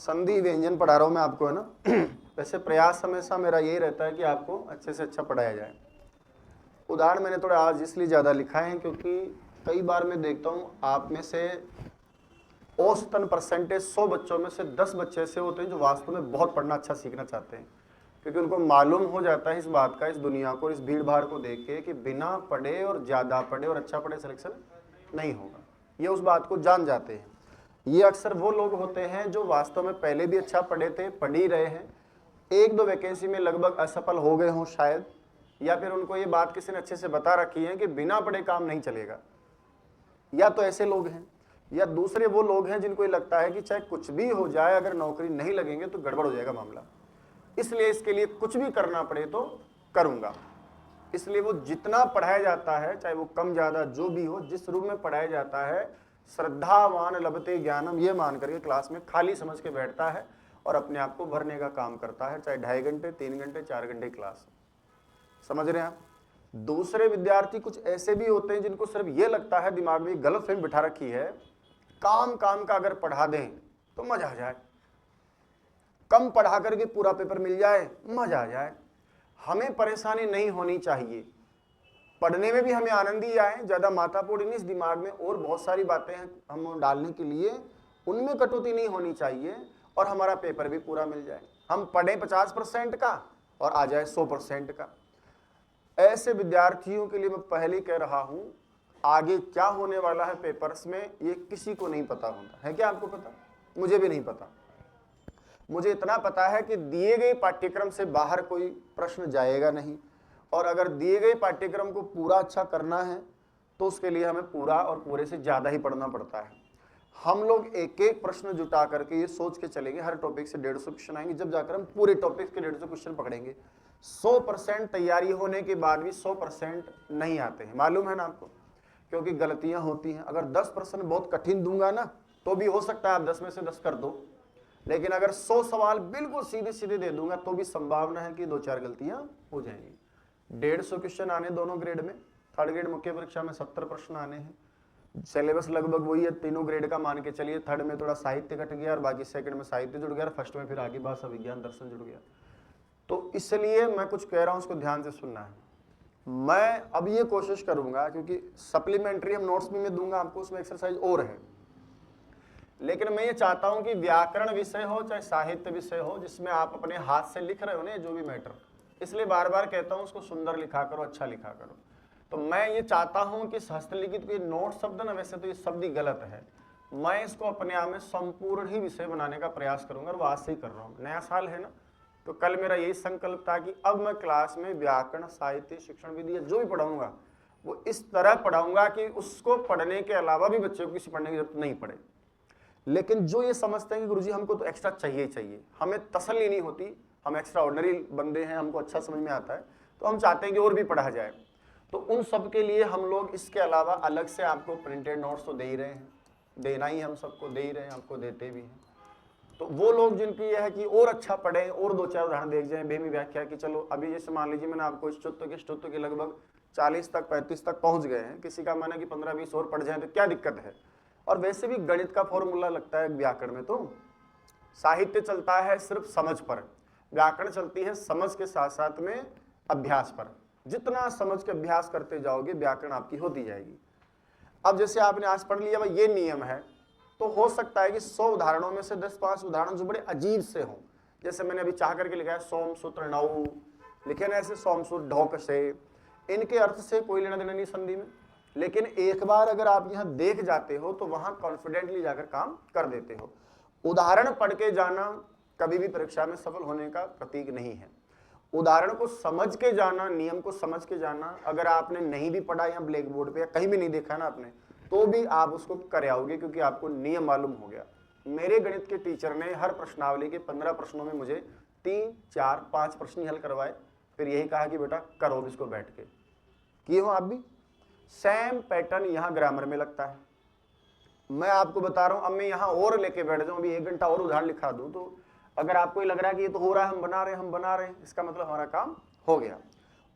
संधि व्यंजन पढ़ा रहा हूँ मैं आपको, है ना। वैसे प्रयास हमेशा मेरा यही रहता है कि आपको अच्छे से अच्छा पढ़ाया जाए। उदाहरण मैंने थोड़ा आज इसलिए ज़्यादा लिखा है क्योंकि कई बार मैं देखता हूँ आप में से औसतन परसेंटेज 100 बच्चों में से 10 बच्चे ऐसे होते हैं जो वास्तव में बहुत पढ़ना अच्छा सीखना चाहते हैं, क्योंकि उनको मालूम हो जाता है इस बात का, इस दुनिया को, इस भीड़ भाड़ को देख के कि बिना पढ़े और ज़्यादा पढ़े और अच्छा पढ़े सिलेक्शन नहीं होगा। ये उस बात को जान जाते हैं। ये अक्सर वो लोग होते हैं जो वास्तव में पहले भी अच्छा पढ़े थे, पढ़ ही रहे हैं, एक दो वैकेंसी में लगभग असफल हो गए हों शायद, या फिर उनको ये बात किसी ने अच्छे से बता रखी है कि बिना पढ़े काम नहीं चलेगा। या तो ऐसे लोग हैं, या दूसरे वो लोग हैं जिनको ये लगता है कि चाहे कुछ भी हो जाए, अगर नौकरी नहीं लगेंगे तो गड़बड़ हो जाएगा मामला, इसलिए इसके लिए कुछ भी करना पड़े तो करूंगा। इसलिए वो जितना पढ़ाया जाता है, चाहे वो कम ज्यादा जो भी हो, जिस रूप में पढ़ाया जाता है, श्रद्धावान लभते ज्ञानम, ये मान करके क्लास में खाली समझ के बैठता है और अपने आप को भरने का काम करता है, चाहे 2.5 घंटे 3 घंटे 4 घंटे क्लास। समझ रहे हैं आप। दूसरे विद्यार्थी कुछ ऐसे भी होते हैं जिनको सिर्फ ये लगता है, दिमाग में गलत फहमी बिठा रखी है, काम काम का अगर पढ़ा दें तो मजा आ जाए, कम पढ़ा करके पूरा पेपर मिल जाए मजा आ जाए। हमें परेशानी नहीं होनी चाहिए, पढ़ने में भी हमें आनंद ही आए, ज्यादा माथापोड़ी नहीं, इस दिमाग में और बहुत सारी बातें हैं हम डालने के लिए, उनमें कटौती नहीं होनी चाहिए और हमारा पेपर भी पूरा मिल जाए। हम पढ़ें 50% का और आ जाए 100% का। ऐसे विद्यार्थियों के लिए मैं पहले ही कह रहा हूं, आगे क्या होने वाला है पेपर्स में ये किसी को नहीं पता होता है। क्या आपको पता? मुझे भी नहीं पता। मुझे इतना पता है कि दिए गए पाठ्यक्रम से बाहर कोई प्रश्न जाएगा नहीं, और अगर दिए गए पाठ्यक्रम को पूरा अच्छा करना है तो उसके लिए हमें पूरा और पूरे से ज़्यादा ही पढ़ना पड़ता है। हम लोग एक एक प्रश्न जुटा करके ये सोच के चलेंगे हर टॉपिक से 150 क्वेश्चन आएंगे, जब जाकर हम पूरे टॉपिक के 150 क्वेश्चन पकड़ेंगे। 100% तैयारी होने के बाद भी 100% नहीं आते हैं, मालूम है ना आपको, क्योंकि गलतियां होती हैं। अगर 10% बहुत कठिन दूंगा ना तो भी हो सकता है आप 10 में से 10 कर दो, लेकिन अगर 100 सवाल बिल्कुल सीधे सीधे दे दूंगा तो भी संभावना है कि 2-4 गलतियां हो जाएंगी। 150 क्वेश्चन आने दोनों ग्रेड में, थर्ड ग्रेड मुख्य परीक्षा में 70 प्रश्न आने हैं, सिलेबस लगभग वही है तीनों ग्रेड का, मान के चलिए। थर्ड में थोड़ा साहित्य कट गया और बाकी सेकंड में साहित्य जुड़ गया, फर्स्ट में फिर आगे भाषा विज्ञान दर्शन जुड़ गया। तो इसलिए मैं कुछ कह रहा हूं, उसको ध्यान से सुनना है। मैं अब ये कोशिश करूंगा, क्योंकि सप्लीमेंट्री हम नोट्स भी मैं दूंगा आपको, उसमें एक्सरसाइज और है, लेकिन मैं ये चाहता हूं कि व्याकरण विषय हो चाहे साहित्य विषय हो, जिसमें आप अपने हाथ से लिख रहे हो ना जो भी मैटर, इसलिए बार बार कहता हूं उसको सुंदर लिखा करो, अच्छा लिखा करो। तो मैं ये चाहता हूं कि हस्तलिखित के नोट शब्द ना, वैसे तो ये शब्द ही गलत है, मैं इसको अपने आप में संपूर्ण ही विषय बनाने का प्रयास करूंगा, और वो आज से ही कर रहा हूं। नया साल है ना, तो कल मेरा यही संकल्प था कि अब मैं क्लास में व्याकरण, साहित्य, शिक्षण विधि जो भी पढ़ाऊंगा वो इस तरह पढ़ाऊंगा कि उसको पढ़ने के अलावा भी बच्चों को किसी पढ़ने की जरूरत नहीं पड़े। लेकिन जो ये समझते हैं कि गुरुजी हमको तो एक्स्ट्रा चाहिए ही चाहिए, हमें तसल्ली नहीं होती, हम एक्स्ट्रा ऑर्डिनरी बंदे हैं, हमको अच्छा समझ में आता है, तो हम चाहते हैं कि और भी पढ़ा जाए, तो उन सब के लिए हम लोग इसके अलावा अलग से आपको प्रिंटेड नोट्स तो दे ही रहे हैं, देना ही हम सबको दे ही रहे हैं, आपको देते भी हैं। तो वो लोग जिनकी यह है कि और अच्छा पढ़े और 2-4 उदाहरण देख जाए बेमी व्याख्या की, चलो अभी जैसे मान लीजिए मैंने आपको स्तुत्व के लगभग 40 तक 35 तक पहुंच गए हैं, किसी का माना कि 15-20 और पढ़ जाए तो क्या दिक्कत है। और वैसे भी गणित का फॉर्मूला लगता है व्याकरण में, तो साहित्य चलता है सिर्फ समझ पर, व्याकरण चलती है समझ के साथ साथ में अभ्यास पर। जितना समझ के अभ्यास करते जाओगे व्याकरण आपकी होती जाएगी। अब जैसे आपने आज पढ़ लिया भाई ये नियम है, तो हो सकता है कि 100 उदाहरणों में से 10-5 उदाहरण जो बड़े अजीब से हों, जैसे मैंने अभी चाह करके लिखा है सोम सूत्र नौ, लिखे ना ऐसे सोम सूत्र ढोक से, इनके अर्थ से कोई लेना देना नहीं संधि में, लेकिन एक बार अगर आप यहाँ देख जाते हो तो वहां कॉन्फिडेंटली जाकर काम कर देते हो। उदाहरण पढ़ के जाना कभी भी परीक्षा में सफल होने का प्रतीक नहीं है। उदाहरण को समझ के जाना, नियम को समझ के जाना, अगर आपने नहीं भी पढ़ा या ब्लैक बोर्ड पे या कहीं भी नहीं देखा ना आपने, तो भी आप उसको कर आओगे, क्योंकि आपको नियम मालूम हो गया। मेरे गणित के टीचर ने हर प्रश्नावली के 15 प्रश्नों में मुझे 3, 4, 5 प्रश्न हल करवाए, फिर यही कहा कि बेटा करो इसको बैठ के। किए हो आप भी? सेम पैटर्न यहाँ ग्रामर में लगता है। मैं आपको बता रहा हूं, अब मैं यहाँ और लेके बैठ जाऊं, अभी 1 घंटा और उदाहरण लिखा दूं, तो अगर आपको ये लग रहा है कि ये तो हो रहा है, हम बना रहे हैं, इसका मतलब हमारा काम हो गया।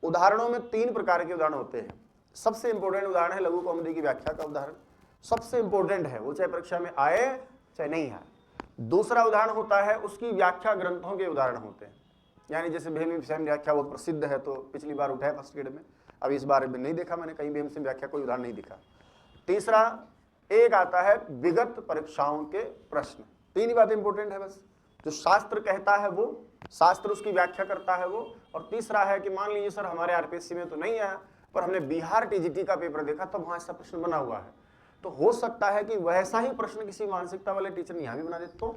उदाहरणों में 3 प्रकार के उदाहरण होते हैं। सबसे इंपॉर्टेंट उदाहरण है लघु कौमुदी की व्याख्या का उदाहरण, सबसे इंपॉर्टेंट है, वो चाहे परीक्षा में आए चाहे नहीं आए। दूसरा उदाहरण होता है उसकी व्याख्या ग्रंथों के उदाहरण होते हैं, यानी जैसे भीमसेन व्याख्या बहुत प्रसिद्ध है, तो पिछली बार उठाया फर्स्ट ग्रेड में, अब इस बार में नहीं देखा मैंने कहीं भीमसेन व्याख्या कोई उदाहरण नहीं दिखा। तीसरा एक आता है विगत परीक्षाओं के प्रश्न। तीन ही बातें इंपॉर्टेंट है बस, जो शास्त्र कहता है वो, शास्त्र उसकी व्याख्या करता है वो, और तीसरा है कि मान लीजिए सर हमारे आरपीएससी में तो नहीं आया पर हमने बिहार टीजीटी का पेपर देखा तब वहां ऐसा प्रश्न बना हुआ है, तो हो सकता है कि वैसा ही प्रश्न किसी मानसिकता वाले टीचर ने यहां भी बना दे। तो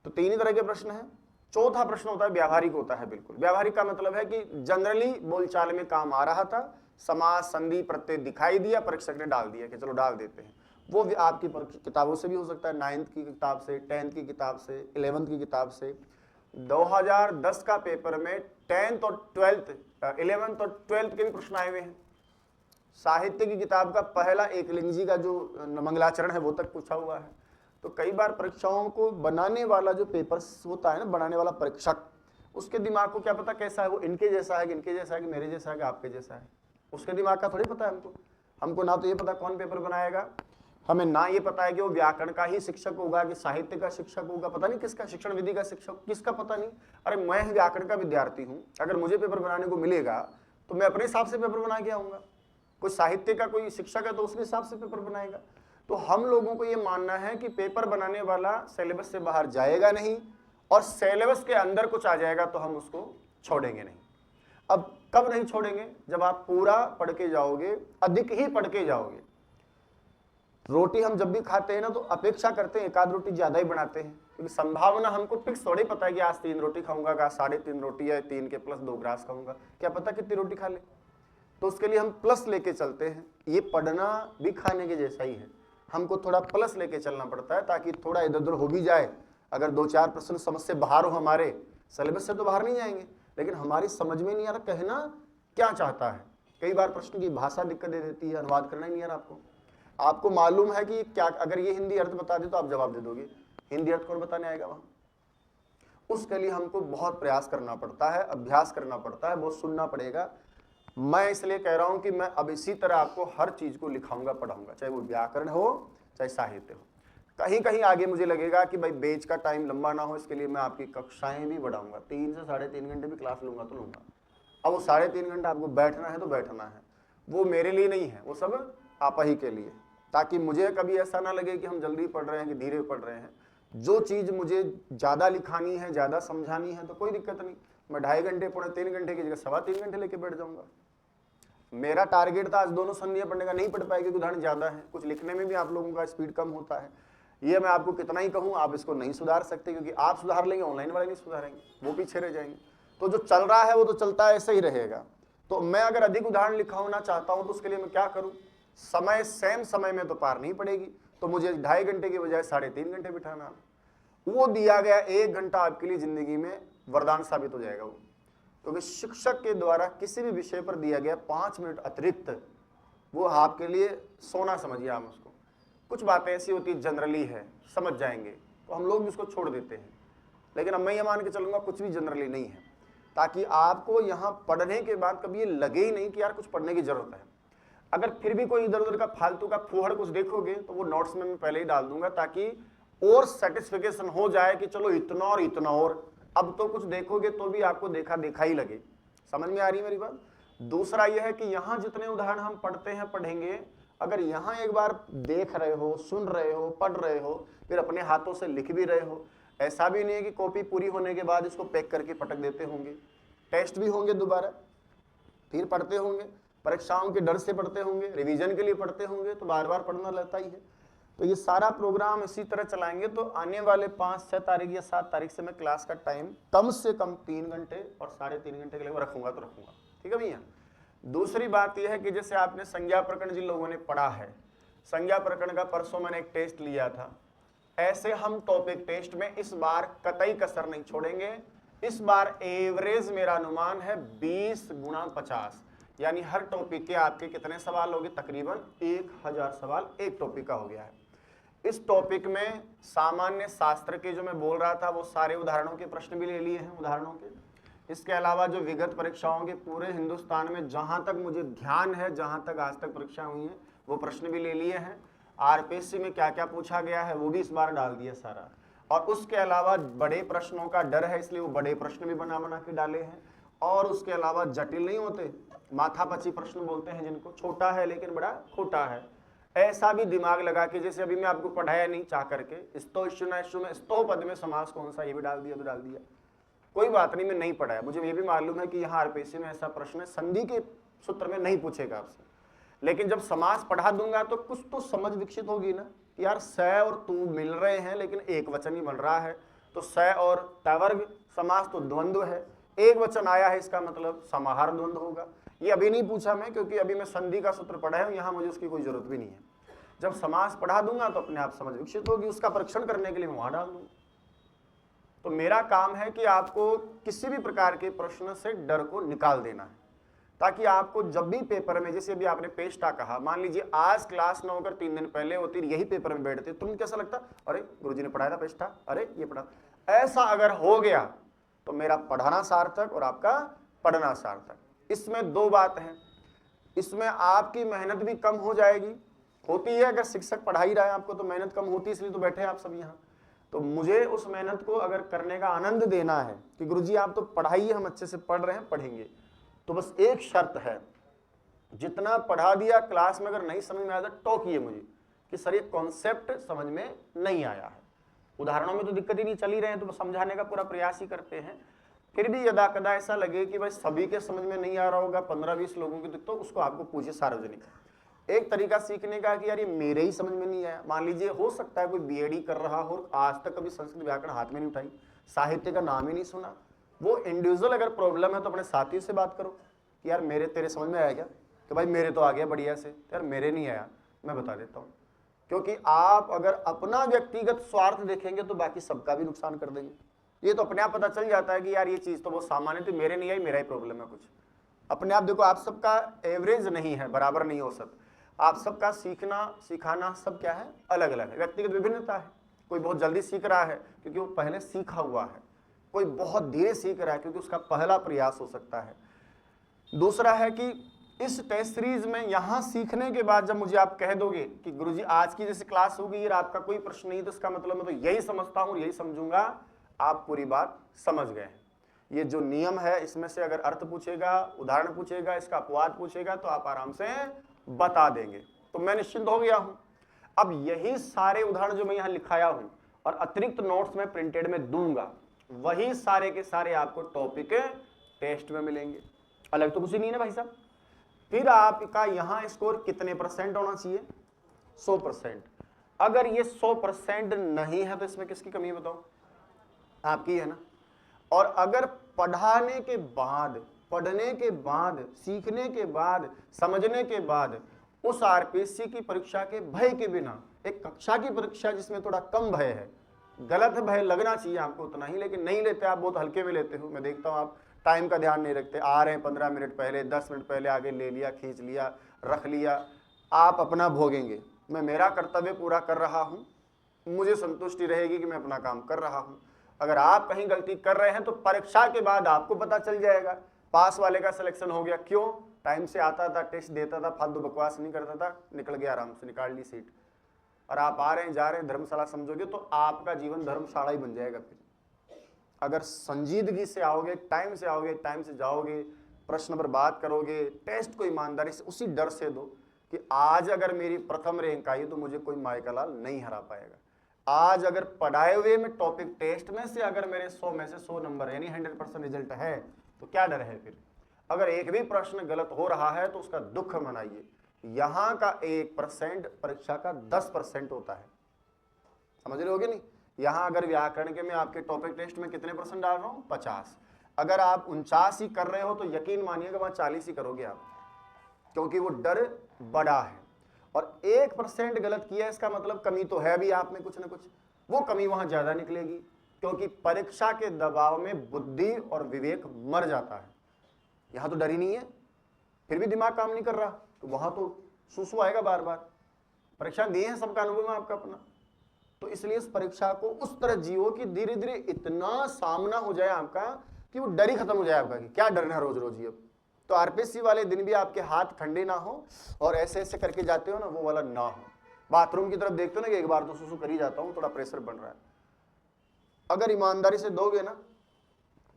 तीन ही तरह के प्रश्न है। चौथा प्रश्न होता है व्यावहारिक होता है, बिल्कुल व्यावहारिक का मतलब है कि जनरली बोलचाल में काम आ रहा था, समास संधि प्रत्यय दिखाई दिया, परीक्षक ने डाल दिया कि चलो डाल देते हैं। वो भी आपकी किताबों से भी हो सकता है, 9th की किताब से, 10th की किताब से, 11th की किताब से। 2010 का पेपर में 10th और 12th, 11th और 12th के भी प्रश्न आए हुए हैं। साहित्य की किताब का पहला एकलिंग जी का जो मंगलाचरण है वो तक पूछा हुआ है। तो कई बार परीक्षाओं को बनाने वाला जो पेपर होता है ना, बनाने वाला परीक्षक, उसके दिमाग को क्या पता कैसा है, वो इनके जैसा है कि इनके जैसा है कि मेरे जैसा है कि आपके जैसा है, उसके दिमाग का थोड़ी पता है हमको ना तो ये पता कौन पेपर बनाएगा, हमें ना ये पता है कि वो व्याकरण का ही शिक्षक होगा कि साहित्य का शिक्षक होगा, पता नहीं किसका, शिक्षण विधि का शिक्षक किसका पता नहीं। अरे मैं व्याकरण का विद्यार्थी हूँ, अगर मुझे पेपर बनाने को मिलेगा तो मैं अपने हिसाब से पेपर बना के आऊंगा, कोई साहित्य का कोई शिक्षक है तो उसके हिसाब से पेपर बनाएगा। तो हम लोगों को ये मानना है कि पेपर बनाने वाला सिलेबस से बाहर जाएगा नहीं, और सिलेबस के अंदर कुछ आ जाएगा तो हम उसको छोड़ेंगे नहीं। अब कब नहीं छोड़ेंगे, जब आप पूरा पढ़ के जाओगे, अधिक ही पढ़ के जाओगे। रोटी हम जब भी खाते हैं ना तो अपेक्षा करते हैं एक आध रोटी ज्यादा ही बनाते हैं, क्योंकि संभावना हमको फिक्स थोड़ी पता है कि आज 3 रोटी खाऊंगा, का 3.5 रोटी या 3 के प्लस 2 ग्रास खाऊंगा, क्या पता कितनी रोटी खा ले। तो उसके लिए हम प्लस लेके चलते हैं। ये पढ़ना भी खाने के जैसा ही है, हमको थोड़ा प्लस लेके चलना पड़ता है ताकि थोड़ा इधर उधर हो भी जाए। अगर 2-4 प्रश्न समझ से बाहर हो, हमारे सिलेबस से तो बाहर नहीं जाएंगे, लेकिन हमारी समझ में नहीं आ रहा कहना क्या चाहता है। कई बार प्रश्न की भाषा दिक्कत दे देती है, अनुवाद करना ही नहीं आ रहा आपको मालूम है कि क्या, अगर ये हिंदी अर्थ बता दे तो आप जवाब दे दोगे, हिंदी अर्थ कौन बताने आएगा वहां। उसके लिए हमको बहुत प्रयास करना पड़ता है, अभ्यास करना पड़ता है, बहुत सुनना पड़ेगा। मैं इसलिए कह रहा हूं कि मैं अब इसी तरह आपको हर चीज को लिखाऊंगा, पढ़ाऊंगा, चाहे वो व्याकरण हो चाहे साहित्य हो। कहीं कहीं आगे मुझे लगेगा कि भाई बेच का टाइम लंबा ना हो, इसके लिए मैं आपकी कक्षाएं भी बढ़ाऊंगा, 3 से 3.5 घंटे भी क्लास लूंगा तो लूंगा। अब वो 3.5 घंटा आपको बैठना है तो बैठना है, वो मेरे लिए नहीं है, वो सब आप ही के लिए, ताकि मुझे कभी ऐसा ना लगे कि हम जल्दी पढ़ रहे हैं कि धीरे पढ़ रहे हैं। जो चीज मुझे ज्यादा लिखानी है, ज्यादा समझानी है तो कोई दिक्कत नहीं, मैं 2.5 घंटे 3 घंटे की जगह 3.25 घंटे लेके बैठ जाऊंगा। मेरा टारगेट था आज दोनों संधियां पढ़ने का, नहीं पढ़ पाएगी, उदाहरण ज्यादा है, कुछ लिखने में भी आप लोगों का स्पीड कम होता है। ये मैं आपको कितना ही कहूं, आप इसको नहीं सुधार सकते, क्योंकि आप सुधार लेंगे, ऑनलाइन वाले नहीं सुधारेंगे, वो पीछे रह जाएंगे। तो जो चल रहा है वो तो चलता है, ऐसे ही रहेगा। तो मैं अगर अधिक उदाहरण लिखाना चाहता हूं तो उसके लिए मैं क्या करूं, समय सेम समय में तो पार नहीं पड़ेगी, तो मुझे 2.5 घंटे की बजाय 3.5 घंटे बिठाना। वो दिया गया 1 घंटा आपके लिए जिंदगी में वरदान साबित हो जाएगा वो, क्योंकि शिक्षक के द्वारा किसी भी विषय पर दिया गया 5 मिनट अतिरिक्त वो आपके लिए सोना समझिए आप उसको। कुछ बातें ऐसी होती जनरली है, समझ जाएंगे तो हम लोग भी उसको छोड़ देते हैं, लेकिन अब मैं ये मान के चलूंगा कुछ भी जनरली नहीं है, ताकि आपको यहाँ पढ़ने के बाद कभी ये लगे ही नहीं कि यार कुछ पढ़ने की जरूरत है। अगर फिर भी कोई इधर उधर का फालतू का फूहड़ कुछ देखोगे तो वो नोट्स में मैं पहले ही डाल दूंगा, ताकि और सेटिस्फिकेशन हो जाए कि चलो इतना और इतना, और अब तो कुछ देखोगे तो भी आपको देखा देखा ही लगे। समझ में आ रही है मेरी बात। दूसरा यह है कि यहाँ जितने उदाहरण हम पढ़ते हैं पढ़ेंगे, अगर यहाँ एक बार देख रहे हो, सुन रहे हो, पढ़ रहे हो, फिर अपने हाथों से लिख भी रहे हो, ऐसा भी नहीं है कि कॉपी पूरी होने के बाद इसको पैक करके पटक देते होंगे, टेस्ट भी होंगे दोबारा, फिर पढ़ते होंगे, परीक्षाओं के डर से पढ़ते होंगे, रिवीजन के लिए पढ़ते होंगे, तो बार बार पढ़ना रहता ही है। तो ये सारा प्रोग्राम इसी तरह चलाएंगे। तो आने वाले 5-6 तारीख या 7 तारीख से मैं क्लास का टाइम कम से कम 3 घंटे और 3.5 घंटे के लिए रखूंगा तो रखूंगा, ठीक है भैया। दूसरी बात यह है कि जैसे आपने संज्ञा प्रकरण जिन लोगों ने पढ़ा है, संज्ञा प्रकरण का परसों मैंने एक टेस्ट लिया था, ऐसे हम टॉपिक टेस्ट में इस बार कतई कसर नहीं छोड़ेंगे। इस बार एवरेज मेरा अनुमान है 20 गुणा 50, यानी हर टॉपिक के आपके कितने सवाल होंगे, तकरीबन 1000 सवाल एक टॉपिक का हो गया है। इस टॉपिक में सामान्य शास्त्र के जो मैं बोल रहा था वो सारे उदाहरणों के प्रश्न भी ले लिए हैं, उदाहरणों के। इसके अलावा जो विगत परीक्षाओं के पूरे हिंदुस्तान में जहां तक मुझे ध्यान है, जहां तक आज तक परीक्षा हुई है, वो प्रश्न भी ले लिए हैं। आरपीएससी में क्या क्या पूछा गया है वो भी इस बार डाल दिया सारा। और उसके अलावा बड़े प्रश्नों का डर है इसलिए वो बड़े प्रश्न भी बना बना के डाले हैं। और उसके अलावा जटिल नहीं होते, माथापची प्रश्न बोलते हैं जिनको, छोटा है लेकिन बड़ा खोटा है, ऐसा भी दिमाग लगा के, जैसे अभी मैं आपको पढ़ाया नहीं चाह करके, स्तो पद में समास कौन सा, ये भी डाल दिया तो डाल दिया। कोई बात नहीं, मैं नहीं पढ़ाया, मुझे ये भी मालूम है कि यहाँ आरपीएससी में ऐसा प्रश्न संधि के सूत्र में नहीं पूछेगा आपसे, लेकिन जब समास पढ़ा दूंगा तो कुछ तो समझ विकसित होगी ना, यार स और तू मिल रहे हैं लेकिन एक वचन ही बन रहा है, तो स और तवर्ग समास तो द्वंद्व है, एक वचन आया है इसका मतलब समाहार द्वंद्व होगा। ये अभी नहीं पूछा मैं, क्योंकि अभी मैं संधि का सूत्र पढ़ा हूं, यहाँ मुझे उसकी कोई जरूरत भी नहीं है। जब समास पढ़ा दूंगा तो अपने आप समझ विकसित होगी, उसका परीक्षण करने के लिए मैं वहां डाल दूंगा। तो मेरा काम है कि आपको किसी भी प्रकार के प्रश्न से डर को निकाल देना है, ताकि आपको जब भी पेपर में, जैसे अभी आपने पेस्टा कहा, मान लीजिए आज क्लास न होकर 3 दिन पहले होती, यही पेपर में बैठते, तुम कैसा लगता, अरे गुरुजी ने पढ़ाया था पेस्टा, अरे ये पढ़ा, ऐसा अगर हो गया तो मेरा पढ़ाना सार्थक और आपका पढ़ना सार्थक। इसमें दो बात है, इसमें आपकी मेहनत भी कम हो जाएगी, होती है, अगर शिक्षक पढ़ा ही रहा है आपको तो मेहनत कम होती है, इसलिए तो बैठे आप सब यहाँ। तो मुझे उस मेहनत को अगर करने का आनंद देना है कि गुरुजी आप तो पढ़ाइए, हम अच्छे से पढ़ रहे हैं, पढ़ेंगे, तो बस एक शर्त है, जितना पढ़ा दिया क्लास में अगर नहीं समझ में आया तो टोकिए मुझे कि सर ये कॉन्सेप्ट समझ में नहीं आया है। उदाहरणों में तो दिक्कत ही नहीं, चल ही रहे हैं तो समझाने का पूरा प्रयास ही करते हैं, फिर भी यदा कदा ऐसा लगे कि भाई सभी के समझ में नहीं आ रहा होगा, 15-20 लोगों की, तो उसको आपको पूछिए सार्वजनिक। एक तरीका सीखने का कि यार ये मेरे ही समझ में नहीं आया, मान लीजिए हो सकता है कोई बीएडी कर रहा हो, आज तक कभी संस्कृत व्याकरण हाथ में नहीं उठाई, साहित्य का नाम ही नहीं सुना, वो इंडिविजुअल अगर प्रॉब्लम है तो अपने साथी से बात करो कि यार मेरे तेरे समझ में आया क्या, कि भाई मेरे तो आ गया बढ़िया से, यार मेरे नहीं आया, मैं बता देता हूँ। क्योंकि आप अगर अपना व्यक्तिगत स्वार्थ देखेंगे तो बाकी सबका भी नुकसान कर देंगे। ये तो अपने आप पता चल जाता है कि यार ये चीज़ तो बहुत सामान्य थी, मेरे नहीं आई, मेरा ही प्रॉब्लम है कुछ। अपने आप देखो, आप सबका एवरेज नहीं है, बराबर नहीं हो सकता, आप सबका सीखना सिखाना सब क्या है, अलग अलग है, व्यक्तिगत विभिन्नता है। कोई बहुत जल्दी सीख रहा है क्योंकि वो पहले सीखा हुआ है, कोई बहुत धीरे सीख रहा है क्योंकि उसका पहला प्रयास हो सकता है। दूसरा है कि इस टेस्ट सीरीज में यहाँ सीखने के बाद जब मुझे आप कह दोगे कि गुरुजी आज की जैसे क्लास होगी और आपका कोई प्रश्न नहीं, तो इसका मतलब मैं तो यही समझता हूँ, यही समझूंगा, आप पूरी बात समझ गए हैं। ये जो नियम है इसमें से अगर अर्थ पूछेगा, उदाहरण पूछेगा, इसका अपवाद पूछेगा तो आप आराम से बता देंगे, तो मैं निश्चिंत हो गया हूं। अब यही सारे उदाहरण जो मैं यहां लिखाया हूं और अतिरिक्त नोट्स में प्रिंटेड में दूंगा, वही सारे के सारे आपको टॉपिक टेस्ट में मिलेंगे, अलग तो कुछ ही नहीं है भाई साहब। फिर आपका यहां स्कोर कितने % होना चाहिए, 100%। अगर ये 100% नहीं है तो इसमें किसकी कमी है बताओ, आपकी है ना। और अगर पढ़ने के बाद, सीखने के बाद, समझने के बाद उस आरपीएससी की परीक्षा के भय के बिना, एक कक्षा की परीक्षा जिसमें थोड़ा कम भय है, गलत भय लगना चाहिए आपको उतना ही, लेकिन नहीं लेते आप, बहुत हल्के में लेते हो। मैं देखता हूँ आप टाइम का ध्यान नहीं रखते, आ रहे हैं 15 मिनट पहले, 10 मिनट पहले आगे ले लिया, खींच लिया, रख लिया। आप अपना भोगेंगे, मैं मेरा कर्तव्य पूरा कर रहा हूँ, मुझे संतुष्टि रहेगी कि मैं अपना काम कर रहा हूँ। अगर आप कहीं गलती कर रहे हैं तो परीक्षा के बाद आपको पता चल जाएगा। पास वाले का सिलेक्शन हो गया, क्यों, टाइम से आता था, टेस्ट देता था, फालतू बकवास नहीं करता था, निकल गया आराम से, निकाल ली सीट। और आप आ रहे हैं, जा रहे हैं, धर्मशाला समझोगे तो आपका जीवन धर्मशाला ही बन जाएगा। फिर अगर संजीदगी से आओगे, टाइम से आओगे, टाइम से जाओगे, प्रश्न पर बात करोगे, टेस्ट को ईमानदारी से उसी डर से दो कि आज अगर मेरी प्रथम रैंक आई तो मुझे कोई मायका लाल नहीं हरा पाएगा। आज अगर पढ़ाए हुए में टॉपिक टेस्ट में से अगर मेरे 100 में से 100 नंबर यानी 100% रिजल्ट है तो क्या डर है। फिर अगर एक भी प्रश्न गलत हो रहा है तो उसका दुख मनाइए। यहाँ का 1% परीक्षा का 10% होता है, समझ रहे होगे नहीं। यहाँ अगर व्याकरण के में आपके टॉपिक टेस्ट में कितने % डाल रहा हूँ, 50। अगर आप 49 ही कर रहे हो तो यकीन मानिएगा वहाँ 40 ही करोगे आप, क्योंकि वो डर बड़ा है। और 1% गलत किया इसका मतलब कमी तो है भी आप में कुछ ना कुछ, वो कमी वहां ज्यादा निकलेगी, क्योंकि परीक्षा के दबाव में बुद्धि और विवेक मर जाता है। यहां तो डर ही नहीं है, फिर भी दिमाग काम नहीं कर रहा, तो वहां तो सुसु आएगा बार बार। परीक्षा दिए हैं, सबका अनुभव है आपका अपना, तो इसलिए इस परीक्षा को उस तरह जियो कि धीरे धीरे इतना सामना हो जाए आपका कि वो डर ही खत्म हो जाए आपका कि क्या डरना रोज रोज। ये तो आरपीएससी वाले दिन भी आपके हाथ ठंडे ना हो और ऐसे ऐसे करके जाते हो ना, वो वाला ना हो। बाथरूम की तरफ देखते हो ना कि एक बार तो सुसु कर ही जाता हूं, थोड़ा प्रेशर बन रहा है। अगर ईमानदारी से दोगे ना,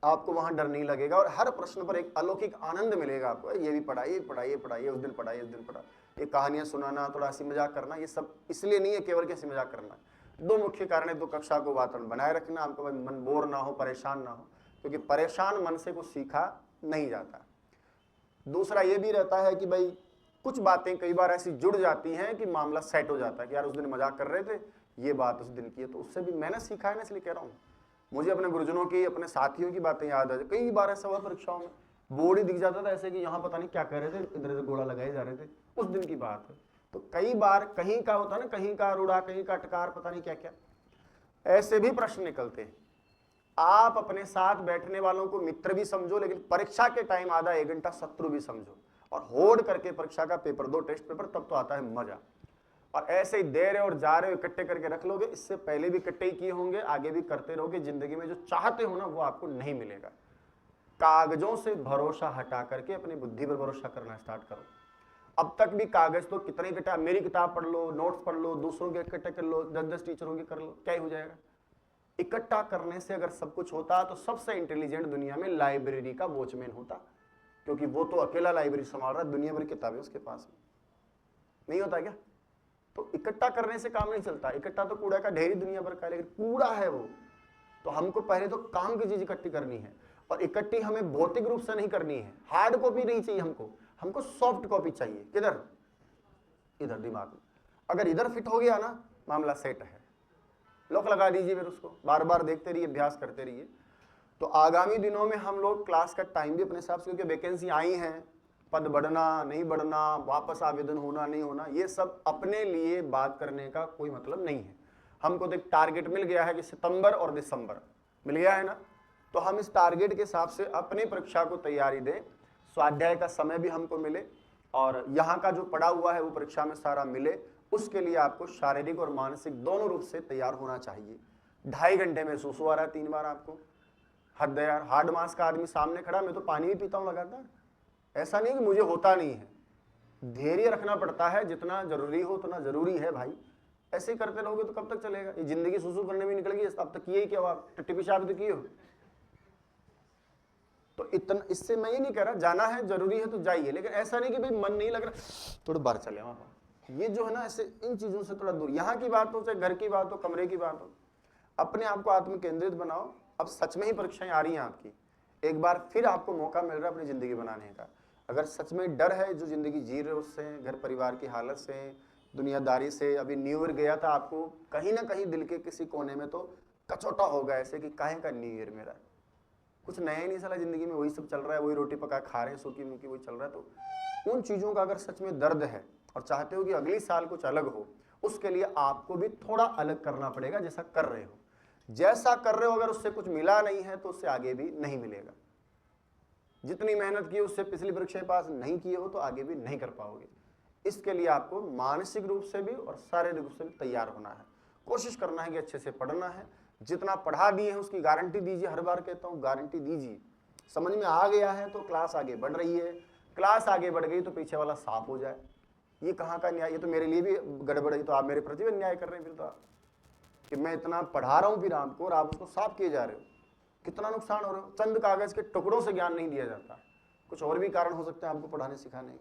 आपको वहां डर नहीं लगेगा और हर प्रश्न पर एक अलौकिक आनंद मिलेगा आपको। ये भी पढ़ा, ये पढ़ा, ये पढ़ा, ये उस दिन पढ़ा, ये उस दिन पढ़ा। ये कहानियां सुनाना, थोड़ा हंसी मजाक करना, ये सब इसलिए नहीं है केवल कि हंसी मजाक करना। दो मुख्य कारण है, तो कक्षा को वातावरण बनाए रखना, आपका मन बोर ना हो, परेशान ना हो, क्योंकि परेशान मन से कुछ सीखा नहीं जाता। दूसरा ये भी रहता है कि भाई कुछ बातें कई बार ऐसी जुड़ जाती हैं कि मामला सेट हो जाता है कि यार उस दिन मजाक कर रहे थे, ये बात उस दिन की है, तो उससे भी मैंने सीखा है ना, इसलिए कह रहा हूँ। मुझे अपने गुरुजनों की, अपने साथियों की बातें याद आ जाती। कई बार ऐसा हुआ परीक्षाओं में, बोर्ड ही दिख जाता था ऐसे कि यहाँ पता नहीं क्या कह रहे थे, इधर इधर गोला लगाए जा रहे थे, उस दिन की बात है। तो कई बार कहीं का होता ना, कहीं का रूढ़ा, कहीं का टकार, पता नहीं क्या क्या, ऐसे भी प्रश्न निकलते हैं। आप अपने साथ बैठने वालों को मित्र भी समझो, लेकिन परीक्षा के टाइम आधा एक घंटा शत्रु भी समझो, और होड़ करके परीक्षा का पेपर दो, टेस्ट पेपर, तब तो आता है मजा। और ऐसे ही दे रहे और जा रहे हो, इकट्ठे करके रख लोगे, इससे पहले भी इकट्ठे ही किए होंगे, आगे भी करते रहोगे। जिंदगी में जो चाहते हो ना वो आपको नहीं मिलेगा। कागजों से भरोसा हटा करके अपनी बुद्धि पर भरोसा करना स्टार्ट करो। अब तक भी कागज तो कितने इकट्ठा, मेरी किताब पढ़ लो, नोट्स पढ़ लो, दूसरों के इकट्ठे कर लो, 10-10 टीचरों के कर लो, क्या ही हो जाएगा। इकट्ठा करने से अगर सब कुछ होता तो सबसे इंटेलिजेंट दुनिया में लाइब्रेरी का वॉचमैन होता, क्योंकि वो तो अकेला लाइब्रेरी संभाल रहा है, दुनिया भर की किताबें उसके पास में। नहीं होता क्या? तो इकट्ठा करने से काम नहीं चलता। इकट्ठा तो कूड़ा का ढेर ही दुनिया भर का है, लेकिन कूड़ा है वो। तो हमको पहले तो काम की चीज इकट्ठी करनी है, और इकट्ठी हमें भौतिक रूप से नहीं करनी है। हार्ड कॉपी नहीं चाहिए हमको सॉफ्ट कॉपी चाहिए। किधर? इधर दिमाग में। अगर इधर फिट हो गया ना, मामला सेट है। लॉक लगा दीजिए, फिर उसको बार बार देखते रहिए, अभ्यास करते रहिए। तो आगामी दिनों में हम लोग क्लास का टाइम भी अपने हिसाब से, क्योंकि वैकेंसी आई हैं, पद बढ़ना नहीं बढ़ना, वापस आवेदन होना नहीं होना, ये सब अपने लिए बात करने का कोई मतलब नहीं है। हमको तो एक टारगेट मिल गया है कि सितंबर और दिसंबर मिल गया है ना, तो हम इस टारगेट के हिसाब से अपनी परीक्षा को तैयारी दें। स्वाध्याय का समय भी हमको मिले, और यहाँ का जो पढ़ा हुआ है वो परीक्षा में सारा मिले। उसके लिए आपको शारीरिक और मानसिक दोनों रूप से तैयार होना चाहिए। 2.5 घंटे में सुसु आ रहा है 3 बार आपको, हद है यार। हार्ड मास का आदमी सामने खड़ा, मैं तो पानी भी पीता हूँ लगातार। ऐसा नहीं कि मुझे होता नहीं है। धैर्य रखना पड़ता है, जितना जरूरी हो उतना जरूरी है भाई। ऐसे ही करते रहोगे तो कब तक चलेगा? ये जिंदगी सुसु करने में निकल गई, अब तक किए ही क्या? आप टट्टी पेशाब तो किए हो। तो इतना, इससे मैं ये नहीं कह रहा जाना है जरूरी है तो जाइए, लेकिन ऐसा नहीं कि भाई मन नहीं लग रहा थोड़ा बाहर चले वहां। ये जो है ना, ऐसे इन चीजों से थोड़ा दूर। यहाँ की बात हो, चाहे घर की बात हो, कमरे की बात हो, अपने आप को आत्म केंद्रित बनाओ। अब सच में ही परीक्षाएं आ रही हैं आपकी, एक बार फिर आपको मौका मिल रहा है अपनी जिंदगी बनाने का। अगर सच में डर है जो जिंदगी जी रहे हो उससे, घर परिवार की हालत से, दुनियादारी से, अभी न्यू ईयर गया था, आपको कहीं ना कहीं दिल के किसी कोने में तो कचोटा होगा ऐसे कि काहे का न्यू ईयर मेरा, कुछ नया ही नहीं साला जिंदगी में, वही सब चल रहा है, वही रोटी पका खा रहे हैं, सूखी मुखी वही चल रहा है। तो उन चीजों का अगर सच में दर्द है और चाहते हो कि अगली साल कुछ अलग हो, उसके लिए आपको भी थोड़ा अलग करना पड़ेगा। जैसा कर रहे हो, जैसा कर रहे हो, अगर उससे कुछ मिला नहीं है तो उससे आगे भी नहीं मिलेगा। जितनी मेहनत की उससे पिछली परीक्षा पास नहीं किए हो तो आगे भी नहीं कर पाओगे। इसके लिए आपको मानसिक रूप से भी और शारीरिक रूप से भी तैयार होना है। कोशिश करना है कि अच्छे से पढ़ना है। जितना पढ़ा दिए हैं उसकी गारंटी दीजिए। हर बार कहता हूँ गारंटी दीजिए। समझ में आ गया है तो क्लास आगे बढ़ रही है, क्लास आगे बढ़ गई तो पीछे वाला साफ हो जाए। ये कहाँ का न्याय? ये तो मेरे लिए भी गड़बड़ है, तो आप मेरे प्रति भी अन्याय कर रहे हैं फिर तो आप, कि मैं इतना पढ़ा रहा हूँ फिर आपको और आप उसको साफ किए जा रहे हो। कितना नुकसान हो रहा है। चंद कागज के टुकड़ों से ज्ञान नहीं दिया जाता, कुछ और भी कारण हो सकते हैं आपको पढ़ाने सिखाने।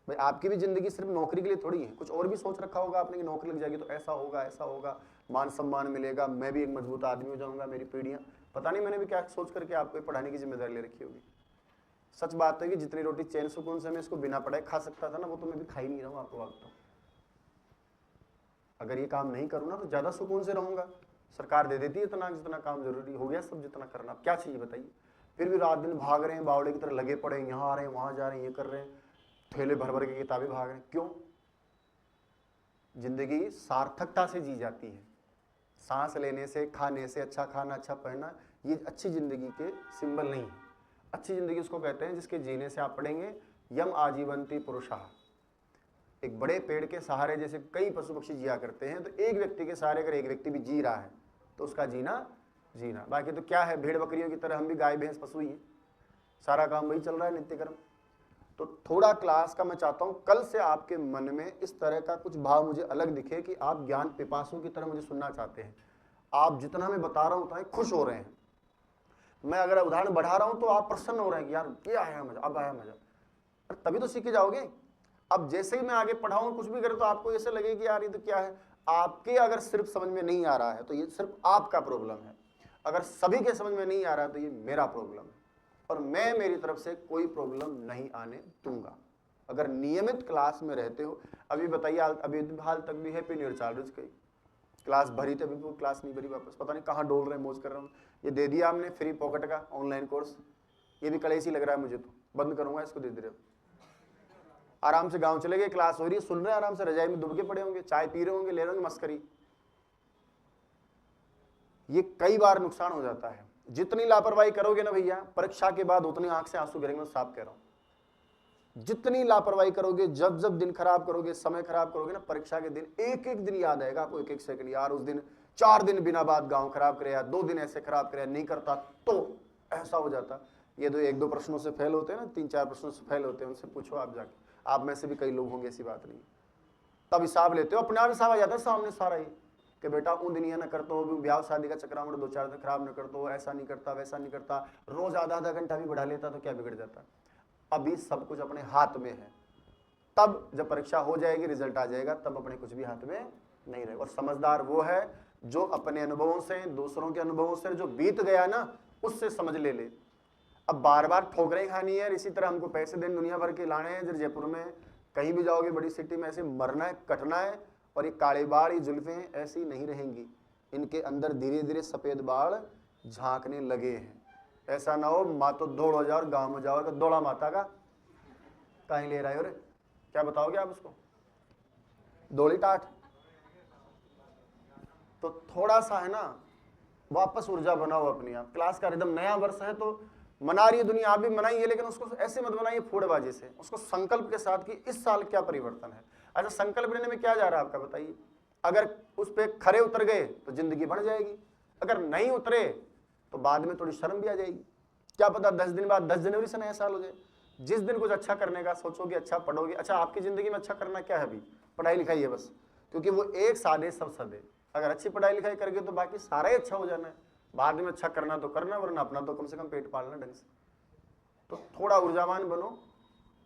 भाई आपकी भी जिंदगी सिर्फ नौकरी के लिए थोड़ी है, कुछ और भी सोच रखा होगा आपने कि नौकरी लग जाएगी तो ऐसा होगा, ऐसा होगा, मान सम्मान मिलेगा, मैं भी एक मजबूत आदमी हो जाऊंगा, मेरी पीढ़ियां, पता नहीं मैंने भी क्या सोच करके आपको पढ़ाने की जिम्मेदारी ले रखी होगी। सच बात है कि जितनी रोटी चैन सुकून से मैं इसको बिना पढ़ाए खा सकता था ना, वो तो मैं भी खा ही नहीं रहा हूँ आपको बात। तो अगर ये काम नहीं करूँ ना तो ज्यादा सुकून से रहूंगा। सरकार दे देती है इतना जितना काम जरूरी हो गया, सब जितना करना, अब क्या चाहिए बताइए। फिर भी रात दिन भाग रहे हैं, बावड़े की तरह लगे पड़े हैं, यहाँ आ रहे हैं, वहां जा रहे हैं, ये कर रहे हैं, थैले भर भर के किताबें भाग रहे हैं। क्यों? जिंदगी सार्थकता से जी जाती है। सांस लेने से, खाने से, अच्छा खाना, अच्छा पढ़ना, ये अच्छी जिंदगी के सिंबल नहीं है। अच्छी जिंदगी उसको कहते हैं जिसके जीने से आप पढ़ेंगे यम आजीवंती पुरुषः। एक बड़े पेड़ के सहारे जैसे कई पशु पक्षी जिया करते हैं, तो एक व्यक्ति के सहारे अगर एक व्यक्ति भी जी रहा है तो उसका जीना जीना। बाकी तो क्या है, भेड़ बकरियों की तरह हम भी गाय भैंस पशु ही है, सारा काम वही चल रहा है, नित्य कर्म। तो थोड़ा क्लास का मैं चाहता हूँ कल से आपके मन में इस तरह का कुछ भाव मुझे अलग दिखे कि आप ज्ञान पिपासुओं की तरह मुझे सुनना चाहते हैं। आप जितना मैं बता रहा हूँ उतना ही खुश हो रहे हैं। मैं अगर उदाहरण बढ़ा रहा हूँ तो आप प्रसन्न हो रहे हैं कि यार ये आया मजा, अब आया मजा। अरे तभी तो सीखे जाओगे। अब जैसे ही मैं आगे पढ़ाऊँ कुछ भी करें तो आपको ऐसे लगे कि यार ये तो क्या है। आपके अगर सिर्फ समझ में नहीं आ रहा है तो ये सिर्फ आपका प्रॉब्लम है, अगर सभी के समझ में नहीं आ रहा है तो ये मेरा प्रॉब्लम है, और मैं मेरी तरफ से कोई प्रॉब्लम नहीं आने दूंगा। अगर नियमित क्लास में रहते हो, अभी बताइए अभी हाल तक भी हैप्पी न्यू ईयर चाल रही कई क्लास भरी थी, अभी वो क्लास नहीं भरी, वापस पता नहीं कहाँ डोल रहे हैं, मौज कर रहा हूँ। ये दे दिया आपने फ्री पॉकेट का ऑनलाइन कोर्स, ये भी कलेसी लग रहा है मुझे, तो बंद करूंगा इसको, दे रहे हो। आराम से गांव चले गए, क्लास हो रही है, सुन रहे हैं आराम से, रजाई में दुबके पड़े होंगे, चाय पी रहे होंगे, ले रहे होंगे मस्करी। ये कई बार नुकसान हो जाता है। जितनी लापरवाही करोगे ना भैया, परीक्षा के बाद उतनी आंख से आंसू गिरेंगे, मैं साफ कह रहा हूं। जितनी लापरवाही करोगे, जब जब दिन खराब करोगे, समय खराब करोगे ना, परीक्षा के दिन एक एक दिन याद आएगा आपको, एक एक सेकंड, यार उस दिन 4 दिन बिना बात गांव खराब करे, 2 दिन ऐसे खराब करे, नहीं करता तो ऐसा हो जाता। ये तो 1-2 प्रश्नों से फेल होते हैं ना, 3-4 प्रश्नों से फेल होते हैं, उनसे पूछो आप जाके, आप में से भी कई लोग होंगे, ऐसी बात नहीं। तब हिसाब लेते हो, अपने आप हिसाब आ जाता है सामने सारा ही कि बेटा उन दिन ये ना करता हो, ब्याह शादी का चक्कर में 2-4 दिन खराब न करता हो, ऐसा नहीं करता, वैसा नहीं करता, रोज आधा घंटा भी बढ़ा लेता तो क्या बिगड़ जाता। अभी सब कुछ अपने हाथ में है, तब जब परीक्षा हो जाएगी, रिजल्ट आ जाएगा, तब अपने कुछ भी हाथ में नहीं रहेगा। और समझदार वो है जो अपने अनुभवों से, दूसरों के अनुभवों से जो बीत गया ना, उससे समझ ले। अब बार बार ठोकरें खानी है, इसी तरह हमको पैसे देने दुनिया भर के लाने हैं। जयपुर में कहीं भी जाओगे, बड़ी सिटी में, ऐसे मरना है, कटना है। और ये काले बाल, ये जुल्फें ऐसी नहीं रहेंगी, इनके अंदर धीरे धीरे सफेद बाल झांकने लगे हैं। ऐसा ना हो मातो दौड़ हो जाओ और गांव में जाओ तो दौड़ा माता का कहीं ले रहे हो रे, क्या बताओगे आप उसको, दौड़ी टाट। तो थोड़ा सा है ना, वापस ऊर्जा बनाओ अपनी। आप क्लास का रिदम, नया वर्ष है तो मना रही है दुनिया, आप भी मनाइए, लेकिन उसको ऐसे मत बनाइए फूड़बाजी से, उसको संकल्प के साथ कि इस साल क्या परिवर्तन है। अच्छा, संकल्प लेने में क्या जा रहा है आपका, बताइए। अगर उस पर खरे उतर गए तो जिंदगी बढ़ जाएगी, अगर नहीं उतरे तो बाद में थोड़ी शर्म भी आ जाएगी। क्या पता 10 दिन बाद 10 जनवरी से नया साल हो जाए। जिस दिन कुछ अच्छा करने का सोचोगे, अच्छा पढ़ोगे। अच्छा, आपकी जिंदगी में अच्छा करना क्या है अभी, पढ़ाई लिखाई है बस, क्योंकि वो एक सादे सब सदे। अगर अच्छी पढ़ाई लिखाई करके तो बाकी सारा ही अच्छा हो जाना है। बाद में अच्छा करना तो करना, वरना अपना तो कम से कम पेट पालना ढंग से। तो थोड़ा ऊर्जावान बनो,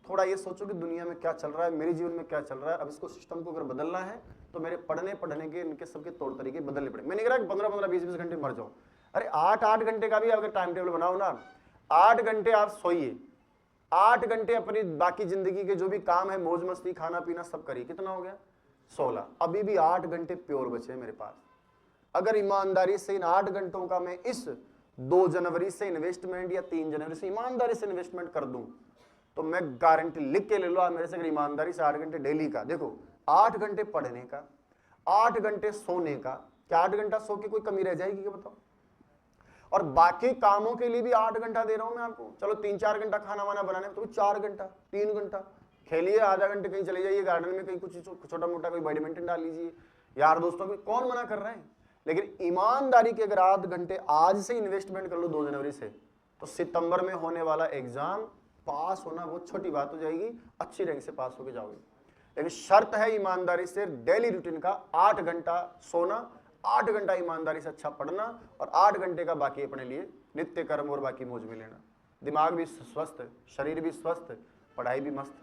थोड़ा ये सोचो कि दुनिया में क्या चल रहा है, मेरे जीवन में क्या चल रहा है। अब इसको सिस्टम को अगर बदलना है तो मेरे पढ़ने के इनके सबके तौर तरीके बदलने पड़े। मैं नहीं कह रहा कि 15-15, 20-20 घंटे मर जाओ। अरे 8-8 घंटे का भी अगर टाइम टेबल बनाओ ना, 8 घंटे आप सोइए, 8 घंटे अपनी बाकी जिंदगी के जो भी काम है, मौज मस्ती, खाना पीना सब करिए। कितना हो गया, 16। अभी भी 8 घंटे प्योर बचे मेरे पास। अगर ईमानदारी से इन 8 घंटों का मैं इस 2 जनवरी से इन्वेस्टमेंट या 3 जनवरी से ईमानदारी से इन्वेस्टमेंट कर दूं, तो मैं गारंटी लिख के ले लो आप मेरे से, अगर ईमानदारी से 8 घंटे डेली का, देखो 8 घंटे पढ़ने का, 8 घंटे सोने का, क्या 8 घंटा सो के कोई कमी रह जाएगी क्या, बताओ। और बाकी कामों के लिए भी 8 घंटा दे रहा हूं मैं आपको। चलो 3-4 घंटा खाना वाना बनाने में, तो 4 घंटा, 3 घंटा खेलिए, आधा घंटे कहीं चले जाइए गार्डन में, कहीं कुछ छोटा मोटा कोई बैडमिंटन डाल लीजिए, यार दोस्तों की, कौन मना कर रहे हैं। लेकिन ईमानदारी के अगर 8 घंटे आज से इन्वेस्टमेंट कर लो 2 जनवरी से, तो सितंबर में होने वाला एग्जाम पास होना बहुत छोटी बात हो जाएगी, अच्छी रैंक से पास होके जाओगे। लेकिन शर्त है ईमानदारी से डेली रूटीन का 8 घंटा सोना, 8 घंटा ईमानदारी से अच्छा पढ़ना, और 8 घंटे का बाकी अपने लिए नित्य कर्म और बाकी मौज में लेना। दिमाग भी स्वस्थ, शरीर भी स्वस्थ, पढ़ाई भी मस्त।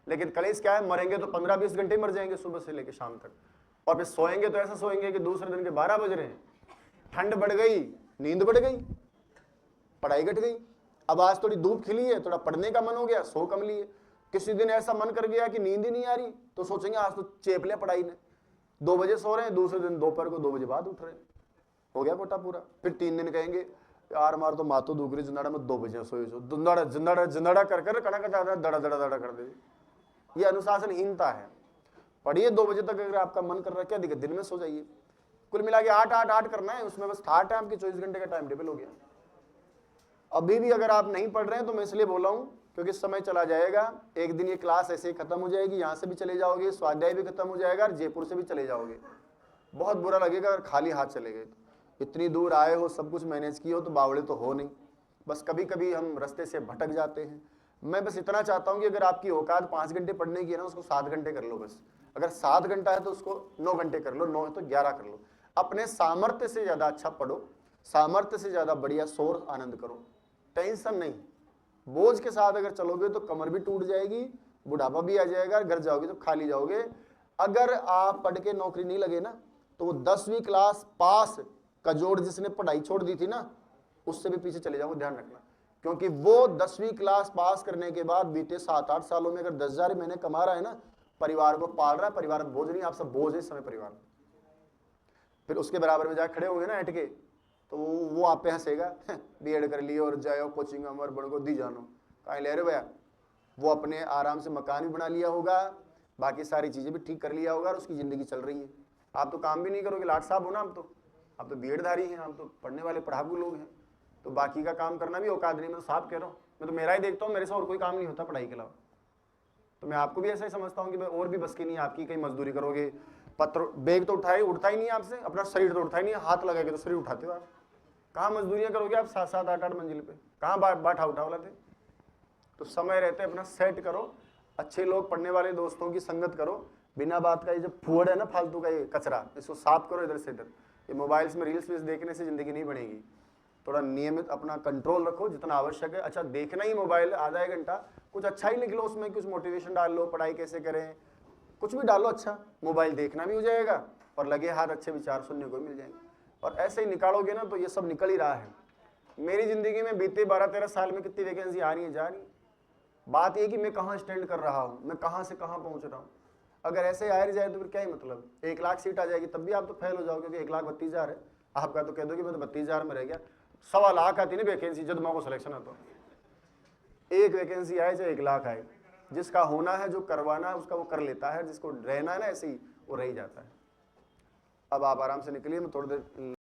लेकिन कलेश क्या है, मरेंगे तो 15-20 घंटे मर जाएंगे सुबह से लेकर शाम तक, और फिर सोएंगे तो ऐसा सोएंगे कि दूसरे दिन के 12 बज रहे हैं। ठंड बढ़ गई, नींद बढ़ गई, पढ़ाई घट गई। अब आज थोड़ी धूप खिली है, थोड़ा पढ़ने का मन हो गया, सो कम लिए। किसी दिन ऐसा मन कर गया कि नींद ही नहीं आ रही, तो सोचेंगे आज तो चेप लिया पढ़ाई ने, 2 बजे सो रहे हैं, दूसरे दिन दोपहर को 2 बजे बाद उठ रहे हैं, हो गया कोटा पूरा। फिर 3 दिन कहेंगे यार मार तो मातो दुख रही, जिंदाड़ा में 2 बजे सोए सो, जिंदाड़ा कर कड़क दड़ा दड़ा दड़ा कर दे। ये अनुशासनहीनता है। पढ़िए 2 बजे तक, अगर आपका मन कर रहा है, क्या दिक्कत, दिन में सो जाइए। कुल मिला के 8-8-8 करना है, उसमें बस 8 है, आपकी 24 घंटे का टाइम टेबल हो गया। अभी भी अगर आप नहीं पढ़ रहे हैं तो मैं इसलिए बोला हूं क्योंकि समय चला जाएगा, एक दिन ये क्लास ऐसे ही खत्म हो जाएगी, यहां से भी चले जाओगे, स्वाध्याय भी खत्म हो जाएगा, और जयपुर से भी चले जाओगे। बहुत बुरा लगेगा अगर खाली हाथ चले गए। तो इतनी दूर आए हो, सब कुछ मैनेज किए हो, तो बावड़े तो हो नहीं, बस कभी कभी हम रास्ते से भटक जाते हैं। मैं बस इतना चाहता हूं कि अगर आपकी औकात 5 घंटे पढ़ने की है ना, उसको 7 घंटे कर लो बस। अगर 7 घंटा है तो उसको 9 घंटे कर लो, 9 है तो 11 कर लो। अपने सामर्थ्य से ज्यादा अच्छा पढ़ो, सामर्थ्य से ज्यादा बढ़िया शोर आनंद करो, टेंशन नहीं। बोझ के साथ अगर चलोगे तो कमर भी टूट जाएगी, बुढ़ापा भी आ जाएगा, घर जाओगे तो खाली जाओगे। अगर आप पढ़ के नौकरी नहीं लगे ना, तो वो 10वीं क्लास पास का जोड़ जिसने पढ़ाई छोड़ दी थी ना, उससे भी पीछे चले जाओगे, ध्यान रखना। क्योंकि वो 10वीं क्लास पास करने के बाद बीते 7-8 सालों में अगर 10,000 महीने कमा रहा है ना, परिवार को पाल रहा है, परिवार में बोझ नहीं, आप सब बोझ है इस समय परिवार में। फिर उसके बराबर में जाकर खड़े होंगे ना हटके, तो वो आप पे हंसेगा, बीएड कर लिए और जाओ कोचिंग अमर बड़ को दी जानो, कहीं ले रहे भैया। वो अपने आराम से मकान भी बना लिया होगा, बाकी सारी चीजें भी ठीक कर लिया होगा, और उसकी जिंदगी चल रही है। आप तो काम भी नहीं करोगे, लाट साहब हो ना, आप तो बीएडधारी हैं, आप तो पढ़ने वाले पढ़ाकू लोग हैं, तो बाकी का काम करना भी औकात नहीं। मैं तो साफ कह रहा हूँ, मैं तो मेरा ही देखता हूँ, मेरे से और कोई काम नहीं होता पढ़ाई के अलावा। तो मैं आपको भी ऐसा ही समझता हूँ कि भाई और भी बस की नहीं आपकी, कहीं मजदूरी करोगे, पत्र बैग तो उठता ही नहीं आपसे, अपना शरीर तो उठता ही नहीं, हाथ लगाएंगे तो शरीर उठाते हो आप। कहाँ मजदूरियां करोगे आप 7-7, 8-8 मंजिल पे, कहाँ बाठा उठा लाते। तो समय रहते अपना सेट करो, अच्छे लोग पढ़ने वाले दोस्तों की संगत करो, बिना बात का ये जो फूड है ना फालतू का ये कचरा, इसको साफ करो इधर से इधर। ये मोबाइल्स में रील्स देखने से जिंदगी नहीं बनेगी। थोड़ा नियमित अपना कंट्रोल रखो जितना आवश्यक है। अच्छा देखना ही मोबाइल आधा 1 घंटा, कुछ अच्छा ही लिख लो उसमें, कुछ मोटिवेशन डाल लो, पढ़ाई कैसे करें, कुछ भी डालो अच्छा। मोबाइल देखना भी हो जाएगा और लगे हाथ अच्छे विचार सुनने को मिल जाएंगे। और ऐसे ही निकालोगे ना तो ये सब निकल ही रहा है। मेरी जिंदगी में बीते 12-13 साल में कितनी वैकेंसी आ रही है, जा रही है। बात ये कि मैं कहाँ स्टैंड कर रहा हूँ, मैं कहाँ से कहाँ पहुँच रहा हूँ। अगर ऐसे आ जाए तो फिर क्या ही मतलब, 1 लाख सीट आ जाएगी तब भी आप तो फेल हो जाओगे, क्योंकि 1,32,000 है आपका, तो कह दो कि मैं तो 32,000 में रह गया। 1.25 लाख आती नहीं वैकेंसी जब माँ को सिलेक्शन आता हो। 1 वैकेंसी आए चाहे 1 लाख आए, जिसका होना है जो करवाना है उसका वो कर लेता है, जिसको रहना है ना ऐसे ही वो रह ही जाता है। अब आप आराम से निकलिए, मैं थोड़ी देर